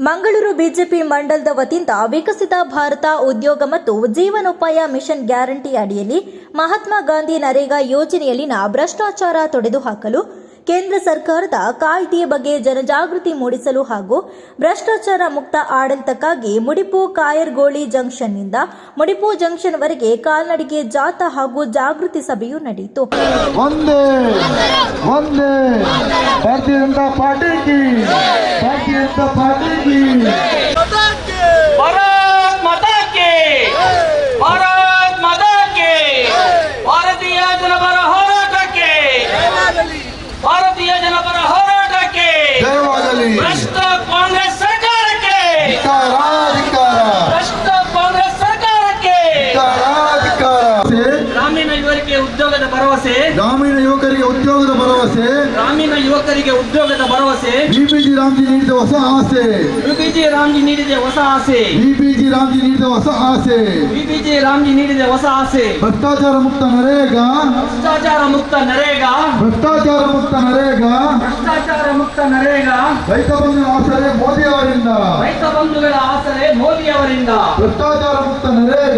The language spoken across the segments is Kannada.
ಮಂಗಳೂರು ಬಿಜೆಪಿ ಮಂಡಲದ ವತಿಯಿಂದ ವಿಕಸಿತ ಭಾರತ ಉದ್ಯೋಗ ಮತ್ತು ಜೀವನೋಪಾಯ ಮಿಷನ್ ಗ್ಯಾರಂಟಿ ಅಡಿಯಲ್ಲಿ ಮಹಾತ್ಮ ಗಾಂಧಿ ನರೇಗಾ ಯೋಜನೆಯಲ್ಲಿನ ಭ್ರಷ್ಟಾಚಾರ ತೊಡೆದುಹಾಕಲು ಕೇಂದ್ರ ಸರ್ಕಾರದ ಕಾಯ್ದೆಯ ಬಗ್ಗೆ ಜನಜಾಗೃತಿ ಮೂಡಿಸಲು ಹಾಗೂ ಭ್ರಷ್ಟಾಚಾರ ಮುಕ್ತ ಆಡಳಿತಕ್ಕಾಗಿ ಮುಡಿಪು ಕಾಯರ್ಗೋಳಿ ಜಂಕ್ಷನ್ನಿಂದ ಮುಡಿಪು ಜಂಕ್ಷನ್ವರೆಗೆ ಕಾಲ್ನಡಿಗೆ ಜಾಥಾ ಹಾಗೂ ಜಾಗೃತಿ ಸಭೆಯು ನಡೆಯಿತು. भारतीय जनता पार्टी की भारत माता की भारतीय जनपರ ಹೋರಾಟಕ್ಕೆ ಭಾರತೀಯ ಜನಪರ ಹೋರಾಟಕ್ಕೆ ಭ್ರಷ್ಟ ಕಾಂಗ್ರೆಸ್ ಸರ್ಕಾರಕ್ಕೆ ಭ್ರಷ್ಟ ಕಾಂಗ್ರೆಸ್ ಸರ್ಕಾರಕ್ಕೆ ಗ್ರಾಮೀಣ ಯುವಕರಿಗೆ ಉದ್ಯೋಗದ ಭರವಸೆ ಬಿಪಿಜಿ ರಾಮ್ಜಿ ನೀಡಿದ ಹೊಸ ಆಸೆ ಭ್ರಷ್ಟಾಚಾರ ಮುಕ್ತ ನರೇಗಾ ರೈತ ಬಂಧುಗಳ ಆಸರೆ ಮೋದಿ ಅವರಿಂದ ಭ್ರಷ್ಟಾಚಾರ ಮುಕ್ತ ನರೇಗಾ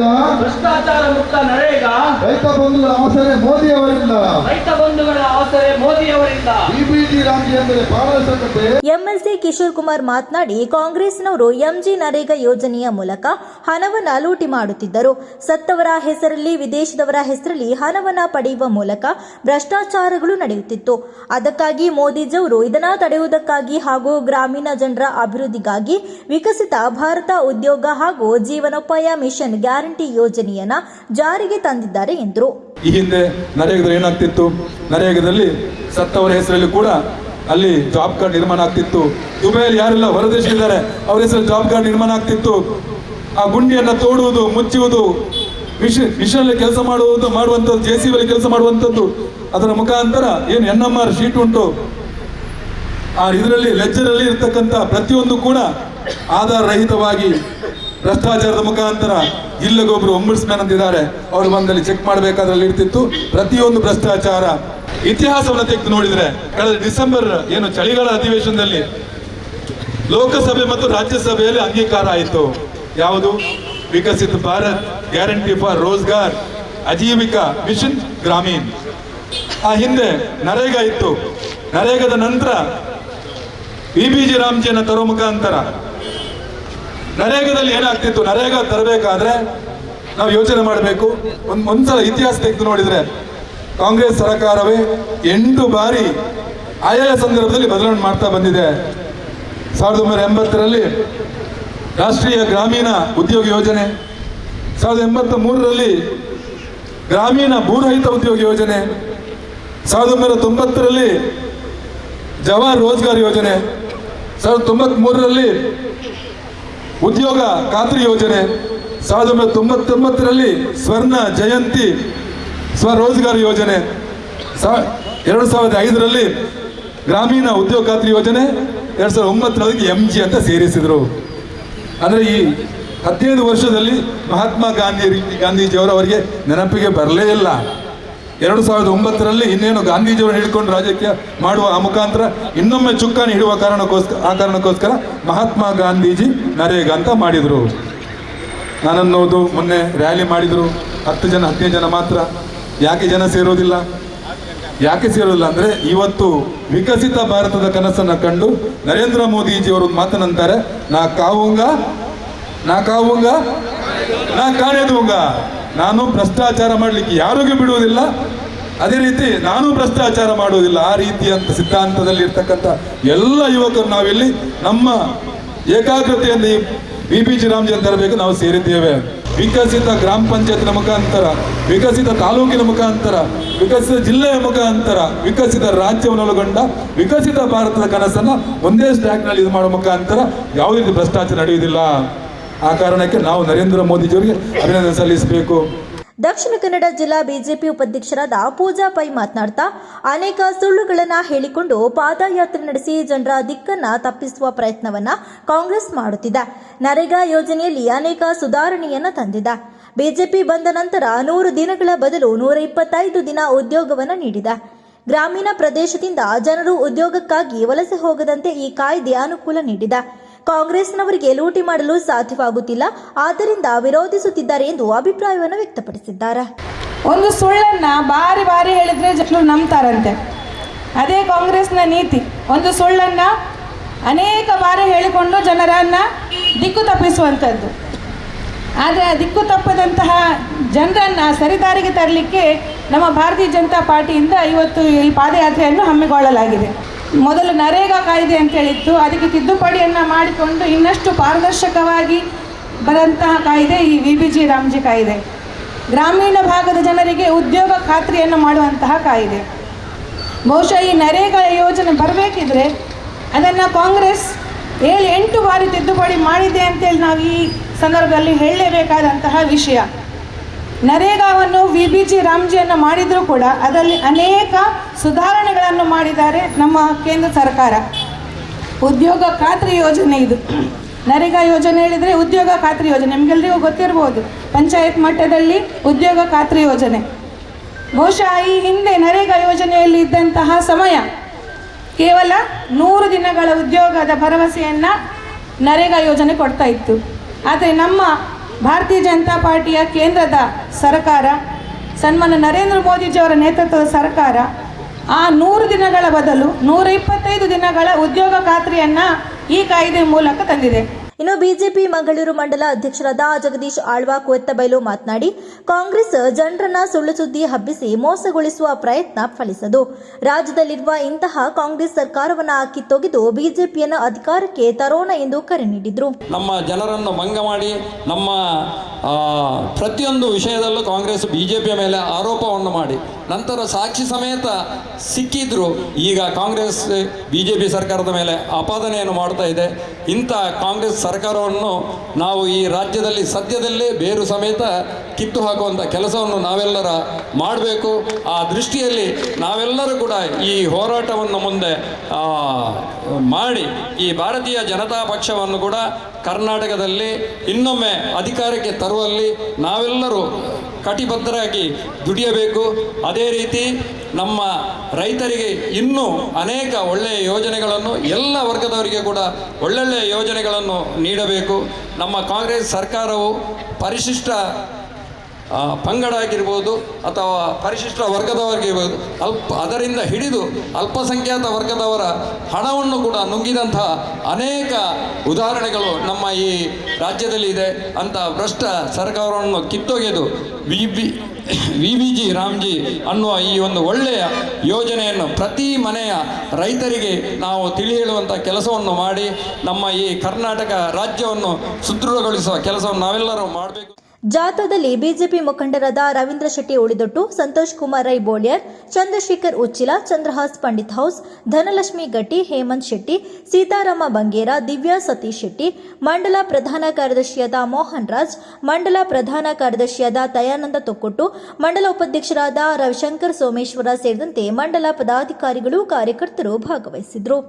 ರೈತ ಬಂಧುಗಳ ಆಸರೆ ಮೋದಿ ಅವರಿಂದ ಬಿಪಿಜಿ ರಾಮ್ಜಿ ಅಂದರೆ ಪಾರದರ್ಶಕತೆ. ಎಂಎಲ್ಸಿ ಕಿಶೋರ್ ಕುಮಾರ್ ಮಾತನಾಡಿ, ಕಾಂಗ್ರೆಸ್ನವರು ಎಂಜಿ ನರೇಗಾ ಯೋಜನೆಯ ಮೂಲಕ ಹಣವನ್ನ ಲೂಟಿ ಮಾಡುತ್ತಿದ್ದರು. ಸತ್ತವರ ಹೆಸರಲ್ಲಿ ವಿದೇಶದವರ ಹೆಸರಲ್ಲಿ ಹಣವನ್ನ ಪಡೆಯುವ ಮೂಲಕ ಭ್ರಷ್ಟಾಚಾರಗಳು ನಡೆಯುತ್ತಿತ್ತು. ಅದಕ್ಕಾಗಿ ಮೋದಿಜಿಯವರು ಇದನ್ನ ತಡೆಯುವುದಕ್ಕಾಗಿ ಹಾಗೂ ಗ್ರಾಮೀಣ ಜನರ ಅಭಿವೃದ್ಧಿಗಾಗಿ ವಿಕಸಿತ ಭಾರತ ಉದ್ಯೋಗ ಹಾಗೂ ಜೀವನೋಪಾಯ ಮಿಷನ್ ಗ್ಯಾರಂಟಿ ಯೋಜನೆಯನ್ನ ಜಾರಿಗೆ ತಂದಿದ್ದಾರೆ ಎಂದರು. ಈ ಹಿಂದೆ ನರೇಗಾದಲ್ಲಿ ಏನಾಗ್ತಿತ್ತು, ನರೇಗಾದಲ್ಲಿ ಸತ್ತವರ ಹೆಸರಲ್ಲಿ ಕೂಡ ಅಲ್ಲಿ ಜಾಬ್ ಕಾರ್ಡ್ ನಿರ್ಮಾಣ ಆಗ್ತಿತ್ತು. ದುಬೈಯಲ್ಲಿ ಯಾರೆಲ್ಲ ಹೊರದೇಶಿದ್ದಾರೆ ಅವರ ಹೆಸರಲ್ಲಿ ಜಾಬ್ ಕಾರ್ಡ್ ನಿರ್ಮಾಣ ಆಗ್ತಿತ್ತು. ಆ ಗುಂಡಿಯನ್ನು ತೋಡುವುದು, ಮುಚ್ಚುವುದು, ಮಿಷನಲ್ಲಿ ಕೆಲಸ ಮಾಡುವಂಥದ್ದು, JCB ಕೆಲಸ ಮಾಡುವಂಥದ್ದು, ಅದರ ಮುಖಾಂತರ ಏನು NMR ಶೀಟ್ ಉಂಟು ಆ ಇದರಲ್ಲಿ ಲೆಜ್ಜರಲ್ಲಿ ಇರ್ತಕ್ಕಂಥ ಪ್ರತಿಯೊಂದು ಕೂಡ ಆಧಾರ ರಹಿತವಾಗಿ ಭ್ರಷ್ಟಾಚಾರದ ಮುಖಾಂತರ ಇಲ್ಲಗೊಬ್ರು ಒಂಬುಡ್ಸ್ಮ್ಯಾನ್ ಅಂತಿದ್ದಾರೆ, ಅವರು ಬಂದಲ್ಲಿ ಚೆಕ್ ಮಾಡಬೇಕಾದ್ರಲ್ಲಿ ಇರ್ತಿತ್ತು. ಪ್ರತಿಯೊಂದು ಭ್ರಷ್ಟಾಚಾರ ಇತಿಹಾಸವನ್ನು ತೆಗೆದು ನೋಡಿದ್ರೆ ಕಳೆದ ಡಿಸೆಂಬರ್ ಏನು ಚಳಿಗಾಲ ಅಧಿವೇಶನದಲ್ಲಿ ಲೋಕಸಭೆ ಮತ್ತು ರಾಜ್ಯಸಭೆಯಲ್ಲಿ ಅಂಗೀಕಾರ ಆಯಿತು. ಯಾವುದು? Viksit Bharat guarantee for Rozgar Ajeevika mission Gramin. ಆ ಹಿಂದೆ ನರೇಗಾ ಇತ್ತು. ನರೇಗಾದ ನಂತರ ಬಿಪಿಜಿ ರಾಮ್ಜಿಯನ್ನು ತರೋ ಮುಖಾಂತರ ನರೇಗಾದಲ್ಲಿ ಏನಾಗ್ತಿತ್ತು, ನರೇಗಾ ತರಬೇಕಾದ್ರೆ ನಾವು ಯೋಚನೆ ಮಾಡಬೇಕು. ಒಂದ್ಸಲ ಇತಿಹಾಸ ತೆಗೆದು ನೋಡಿದ್ರೆ ಕಾಂಗ್ರೆಸ್ ಸರ್ಕಾರವೇ 8 ಬಾರಿ ಆಯಾಯ ಸಂದರ್ಭದಲ್ಲಿ ಬದಲಾವಣೆ ಮಾಡ್ತಾ ಬಂದಿದೆ. 1980ರಲ್ಲಿ ರಾಷ್ಟ್ರೀಯ ಗ್ರಾಮೀಣ ಉದ್ಯೋಗ ಯೋಜನೆ, 1983ರಲ್ಲಿ ಗ್ರಾಮೀಣ ಭೂರಹಿತ ಉದ್ಯೋಗ ಯೋಜನೆ, 1990ರಲ್ಲಿ ಜವಾಹರ್ ರೋಜ್ಗಾರ್ ಯೋಜನೆ, 1993ರಲ್ಲಿ ಉದ್ಯೋಗ ಖಾತ್ರಿ ಯೋಜನೆ, 1999ರಲ್ಲಿ ಸ್ವರ್ಣ ಜಯಂತಿ ಸ್ವರೋಜ್ಗಾರ್ ಯೋಜನೆ, 2005ರಲ್ಲಿ ಗ್ರಾಮೀಣ ಉದ್ಯೋಗ ಖಾತ್ರಿ ಯೋಜನೆ, 2009ರಲ್ಲಿ MG ಅಂತ ಸೇರಿಸಿದರು. ಅಂದರೆ ಈ 15 ವರ್ಷದಲ್ಲಿ ಮಹಾತ್ಮ ಗಾಂಧೀಜಿಯವರವರಿಗೆ ನೆನಪಿಗೆ ಬರಲೇ ಇಲ್ಲ. 2009ರಲ್ಲಿ ಇನ್ನೇನು ಗಾಂಧೀಜಿಯವರು ಹಿಡ್ಕೊಂಡು ರಾಜಕೀಯ ಮಾಡುವ ಆ ಮುಖಾಂತರ ಇನ್ನೊಮ್ಮೆ ಚುಕ್ಕಾಣಿ ಹಿಡುವ ಕಾರಣಕ್ಕೋಸ್ಕರ ಮಹಾತ್ಮ ಗಾಂಧೀಜಿ ನರೇಗಾ ಅಂತ ಮಾಡಿದರು. ನಾನನ್ನೋದು ಮೊನ್ನೆ ರ್ಯಾಲಿ ಮಾಡಿದರು, 15 ಜನ ಮಾತ್ರ. ಯಾಕೆ ಜನ ಸೇರೋದಿಲ್ಲ ಅಂದರೆ ಇವತ್ತು ವಿಕಸಿತ ಭಾರತದ ಕನಸನ್ನು ಕಂಡು ನರೇಂದ್ರ ಮೋದಿಜಿಯವರು ಮಾತನಂತಾರೆ, ನಾ ಕಾಣೆದೂಂಗ, ನಾನು ಭ್ರಷ್ಟಾಚಾರ ಮಾಡಲಿಕ್ಕೆ ಯಾರಿಗೂ ಬಿಡುವುದಿಲ್ಲ, ಅದೇ ರೀತಿ ನಾನು ಭ್ರಷ್ಟಾಚಾರ ಮಾಡುವುದಿಲ್ಲ. ಆ ರೀತಿಯಂತ ಸಿದ್ಧಾಂತದಲ್ಲಿ ಇರ್ತಕ್ಕಂಥ ಎಲ್ಲ ಯುವಕರು ನಾವಿಲ್ಲಿ ನಮ್ಮ ಏಕಾಗ್ರತೆಯಿಂದ ಈ ಬಿಪಿಜಿ ರಾಮ್ಜಿ ತರಬೇಕು. ನಾವು ಸೇರಿದ್ದೇವೆ. ವಿಕಸಿತ ಗ್ರಾಮ ಪಂಚಾಯತ್ನ ಮುಖಾಂತರ, ವಿಕಸಿತ ತಾಲೂಕಿನ ಮುಖಾಂತರ, ವಿಕಸಿತ ಜಿಲ್ಲೆಯ ಮುಖಾಂತರ, ವಿಕಸಿತ ರಾಜ್ಯವನ್ನು ಒಳಗೊಂಡ ವಿಕಸಿತ ಭಾರತದ ಕನಸನ್ನು ಒಂದೇ ಸ್ಟ್ಯಾಕ್ನಲ್ಲಿ ಇದು ಮಾಡುವ ಮುಖಾಂತರ ಯಾವುದೇ ರೀತಿ ಭ್ರಷ್ಟಾಚಾರ ನಡೆಯುವುದಿಲ್ಲ. ಆ ಕಾರಣಕ್ಕೆ ನಾವು ನರೇಂದ್ರ ಮೋದಿಜಿಯವರಿಗೆ ಅಭಿನಂದನೆ ಸಲ್ಲಿಸಬೇಕು. ದಕ್ಷಿಣ ಕನ್ನಡ ಜಿಲ್ಲಾ ಬಿಜೆಪಿ ಉಪಾಧ್ಯಕ್ಷರಾದ ಪೂಜಾ ಪೈ ಮಾತನಾಡ್ತಾ, ಅನೇಕ ಸುಳ್ಳುಗಳನ್ನು ಹೇಳಿಕೊಂಡು ಪಾದಯಾತ್ರೆ ನಡೆಸಿ ಜನರ ದಿಕ್ಕನ್ನ ತಪ್ಪಿಸುವ ಪ್ರಯತ್ನವನ್ನ ಕಾಂಗ್ರೆಸ್ ಮಾಡುತ್ತಿದೆ. ನರೇಗಾ ಯೋಜನೆಯಲ್ಲಿ ಅನೇಕ ಸುಧಾರಣೆಯನ್ನ ತಂದಿದೆ. ಬಿಜೆಪಿ ಬಂದ ನಂತರ 100 ದಿನಗಳ ಬದಲು 125 ದಿನ ಉದ್ಯೋಗವನ್ನು ನೀಡಿದೆ. ಗ್ರಾಮೀಣ ಪ್ರದೇಶದಿಂದ ಜನರು ಉದ್ಯೋಗಕ್ಕಾಗಿ ವಲಸೆ ಹೋಗದಂತೆ ಈ ಕಾಯ್ದೆ ಅನುಕೂಲ ನೀಡಿದೆ. ಕಾಂಗ್ರೆಸ್ನವರಿಗೆ ಲೂಟಿ ಮಾಡಲು ಸಾಧ್ಯವಾಗುತ್ತಿಲ್ಲ, ಆದ್ದರಿಂದ ವಿರೋಧಿಸುತ್ತಿದ್ದಾರೆ ಎಂದು ಅಭಿಪ್ರಾಯವನ್ನು ವ್ಯಕ್ತಪಡಿಸಿದ್ದಾರೆ. ಒಂದು ಸುಳ್ಳನ್ನು ಬಾರಿ ಬಾರಿ ಹೇಳಿದರೆ ಜನರು ನಂಬ್ತಾರಂತೆ. ಅದೇ ಕಾಂಗ್ರೆಸ್ನ ನೀತಿ. ಒಂದು ಸುಳ್ಳನ್ನು ಅನೇಕ ಬಾರಿ ಹೇಳಿಕೊಂಡು ಜನರನ್ನು ದಿಕ್ಕು ತಪ್ಪಿಸುವಂಥದ್ದು. ಆದರೆ ಆ ದಿಕ್ಕು ತಪ್ಪದಂತಹ ಜನರನ್ನು ಸರಿದಾರಿಗೆ ತರಲಿಕ್ಕೆ ನಮ್ಮ ಭಾರತೀಯ ಜನತಾ ಪಾರ್ಟಿಯಿಂದ ಇವತ್ತು ಈ ಪಾದಯಾತ್ರೆಯನ್ನು ಹಮ್ಮಿಕೊಳ್ಳಲಾಗಿದೆ. ಮೊದಲು ನರೇಗಾ ಕಾಯ್ದೆ ಅಂತೇಳಿತ್ತು, ಅದಕ್ಕೆ ತಿದ್ದುಪಡಿಯನ್ನು ಮಾಡಿಕೊಂಡು ಇನ್ನಷ್ಟು ಪಾರದರ್ಶಕವಾಗಿ ಬರಂತಹ ಕಾಯ್ದೆ ಈ VBG ರಾಮ್ಜಿ ಕಾಯ್ದೆ. ಗ್ರಾಮೀಣ ಭಾಗದ ಜನರಿಗೆ ಉದ್ಯೋಗ ಖಾತ್ರಿಯನ್ನು ಮಾಡುವಂತಹ ಕಾಯ್ದೆ. ಬಹುಶಃ ಈ ನರೇಗಾ ಯೋಜನೆ ಬರಬೇಕಿದ್ರೆ ಅದನ್ನು ಕಾಂಗ್ರೆಸ್ 7-8 ಬಾರಿ ತಿದ್ದುಪಡಿ ಮಾಡಿದೆ ಅಂತೇಳಿ ನಾವು ಈ ಸಂದರ್ಭದಲ್ಲಿ ಹೇಳಲೇಬೇಕಾದಂತಹ ವಿಷಯ. ನರೇಗಾವನ್ನು VBG ರಾಮ್ಜಿಯನ್ನು ಮಾಡಿದರೂ ಕೂಡ ಅದರಲ್ಲಿ ಅನೇಕ ಸುಧಾರಣೆಗಳನ್ನು ಮಾಡಿದ್ದಾರೆ ನಮ್ಮ ಕೇಂದ್ರ ಸರ್ಕಾರ. ಉದ್ಯೋಗ ಖಾತ್ರಿ ಯೋಜನೆ ಇದು. ನರೇಗಾ ಯೋಜನೆ ಹೇಳಿದರೆ ಉದ್ಯೋಗ ಖಾತ್ರಿ ಯೋಜನೆ ನಿಮಗೆಲ್ಲರಿಗೂ ಗೊತ್ತಿರ್ಬೋದು. ಪಂಚಾಯತ್ ಮಟ್ಟದಲ್ಲಿ ಉದ್ಯೋಗ ಖಾತ್ರಿ ಯೋಜನೆ. ಬಹುಶಃ ಈ ಹಿಂದೆ ನರೇಗಾ ಯೋಜನೆಯಲ್ಲಿ ಇದ್ದಂತಹ ಸಮಯ ಕೇವಲ 100 ದಿನಗಳ ಉದ್ಯೋಗದ ಭರವಸೆಯನ್ನು ನರೇಗಾ ಯೋಜನೆ ಕೊಡ್ತಾ ಇತ್ತು. ಆದರೆ ನಮ್ಮ ಭಾರತೀಯ ಜನತಾ ಪಾರ್ಟಿಯ ಕೇಂದ್ರದ ಸರ್ಕಾರ, ಸನ್ಮಾನ್ಯ ನರೇಂದ್ರ ಮೋದಿಜಿಯವರ ನೇತೃತ್ವದ ಸರ್ಕಾರ ಆ 100 ದಿನಗಳ ಬದಲು 125 ದಿನಗಳ ಉದ್ಯೋಗ ಖಾತ್ರಿಯನ್ನು ಈ ಕಾಯ್ದೆ ಮೂಲಕ ತಂದಿದೆ. ಇನ್ನು ಬಿಜೆಪಿ ಮಂಗಳೂರು ಮಂಡಲ ಅಧ್ಯಕ್ಷರಾದ ಜಗದೀಶ್ ಆಳ್ವಾ ಕೊತ್ತಬೈಲು ಮಾತನಾಡಿ, ಕಾಂಗ್ರೆಸ್ ಜನರನ್ನ ಸುಳ್ಳು ಸುದ್ದಿ ಹಬ್ಬಿಸಿ ಮೋಸಗೊಳಿಸುವ ಪ್ರಯತ್ನ ಫಲಿಸದು. ರಾಜ್ಯದಲ್ಲಿರುವ ಇಂತಹ ಕಾಂಗ್ರೆಸ್ ಸರ್ಕಾರವನ್ನು ಕಿತ್ತೊಗೆದು ಬಿಜೆಪಿಯನ್ನು ಅಧಿಕಾರಕ್ಕೆ ತರೋಣ ಎಂದು ಕರೆ ನೀಡಿದರು. ನಮ್ಮ ಜನರನ್ನು ಭಂಗ ಮಾಡಿ ನಮ್ಮ ಪ್ರತಿಯೊಂದು ವಿಷಯದಲ್ಲೂ ಕಾಂಗ್ರೆಸ್ ಬಿಜೆಪಿಯ ಮೇಲೆ ಆರೋಪವನ್ನು ಮಾಡಿ ನಂತರ ಸಾಕ್ಷಿ ಸಮೇತ ಸಿಕ್ಕಿದ್ರು ಈಗ ಕಾಂಗ್ರೆಸ್ ಬಿಜೆಪಿ ಸರ್ಕಾರದ ಮೇಲೆ ಆಪಾದನೆಯನ್ನು ಮಾಡ್ತಾ ಇದೆ. ಇಂಥ ಕಾಂಗ್ರೆಸ್ ಸರ್ಕಾರವನ್ನು ನಾವು ಈ ರಾಜ್ಯದಲ್ಲಿ ಸದ್ಯದಲ್ಲೇ ಬೇರು ಸಮೇತ ಕಿತ್ತು ಹಾಕುವಂಥ ಕೆಲಸವನ್ನು ನಾವೆಲ್ಲರ ಮಾಡಬೇಕು. ಆ ದೃಷ್ಟಿಯಲ್ಲಿ ನಾವೆಲ್ಲರೂ ಕೂಡ ಈ ಹೋರಾಟವನ್ನು ಮುಂದೆ ಮಾಡಿ ಈ ಭಾರತೀಯ ಜನತಾ ಪಕ್ಷವನ್ನು ಕೂಡ ಕರ್ನಾಟಕದಲ್ಲಿ ಇನ್ನೊಮ್ಮೆ ಅಧಿಕಾರಕ್ಕೆ ತರುವಲ್ಲಿ ನಾವೆಲ್ಲರೂ ಕಟಿಬದ್ಧರಾಗಿ ದುಡಿಯಬೇಕು. ಅದೇ ರೀತಿ ನಮ್ಮ ರೈತರಿಗೆ ಇನ್ನೂ ಅನೇಕ ಒಳ್ಳೆಯ ಯೋಜನೆಗಳನ್ನು ಎಲ್ಲ ವರ್ಗದವರಿಗೆ ಕೂಡ ಒಳ್ಳೊಳ್ಳೆಯ ಯೋಜನೆಗಳನ್ನು ನೀಡಬೇಕು. ನಮ್ಮ ಕಾಂಗ್ರೆಸ್ ಸರ್ಕಾರವು ಪರಿಶಿಷ್ಟ ಪಂಗಡ ಆಗಿರ್ಬೋದು ಅಥವಾ ಪರಿಶಿಷ್ಟ ವರ್ಗದವರಿಗಿರ್ಬೋದು ಅದರಿಂದ ಹಿಡಿದು ಅಲ್ಪಸಂಖ್ಯಾತ ವರ್ಗದವರ ಹಣವನ್ನು ಕೂಡ ನುಂಗಿದಂತಹ ಅನೇಕ ಉದಾಹರಣೆಗಳು ನಮ್ಮ ಈ ರಾಜ್ಯದಲ್ಲಿ ಇದೆ. ಅಂತ ಭ್ರಷ್ಟ ಸರ್ಕಾರವನ್ನು ಕಿತ್ತೊಗೆದು VBG ರಾಮ್ಜಿ ಅನ್ನುವ ಈ ಒಂದು ಒಳ್ಳೆಯ ಯೋಜನೆಯನ್ನು ಪ್ರತಿ ಮನೆಯ ರೈತರಿಗೆ ನಾವು ತಿಳಿ ಹೇಳುವಂಥ ಕೆಲಸವನ್ನು ಮಾಡಿ ನಮ್ಮ ಈ ಕರ್ನಾಟಕ ರಾಜ್ಯವನ್ನು ಸುದೃಢಗೊಳಿಸುವ ಕೆಲಸವನ್ನು ನಾವೆಲ್ಲರೂ ಮಾಡಬೇಕು. ಜಾಥಾದಲ್ಲಿ ಬಿಜೆಪಿ ಮುಖಂಡರಾದ ರವೀಂದ್ರ ಶೆಟ್ಟಿ ಉಳಿದೊಟ್ಟು, ಸಂತೋಷ್ ಕುಮಾರ್ ರೈ ಬೋಳ್ಯರ್, ಚಂದ್ರಶೇಖರ್ ಉಚ್ಚಿಲ, ಚಂದ್ರಹಾಸ್ ಪಂಡಿತ್ ಹೌಸ್, ಧನಲಕ್ಷ್ಮಿ ಗಟ್ಟಿ, ಹೇಮಂತ್ ಶೆಟ್ಟಿ, ಸೀತಾರಾಮ ಬಂಗೇರ, ದಿವ್ಯಾ ಸತೀಶ್ ಶೆಟ್ಟಿ, ಮಂಡಲ ಪ್ರಧಾನ ಕಾರ್ಯದರ್ಶಿಯಾದ ಮೋಹನ್ ರಾಜ್, ಮಂಡಲ ಪ್ರಧಾನ ಕಾರ್ಯದರ್ಶಿಯಾದ ದಯಾನಂದ ತೊಕ್ಕೊಟ್ಟು, ಮಂಡಲ ಉಪಾಧ್ಯಕ್ಷರಾದ ರವಿಶಂಕರ್ ಸೋಮೇಶ್ವರ ಸೇರಿದಂತೆ ಮಂಡಲ ಪದಾಧಿಕಾರಿಗಳು ಕಾರ್ಯಕರ್ತರು ಭಾಗವಹಿಸಿದರು.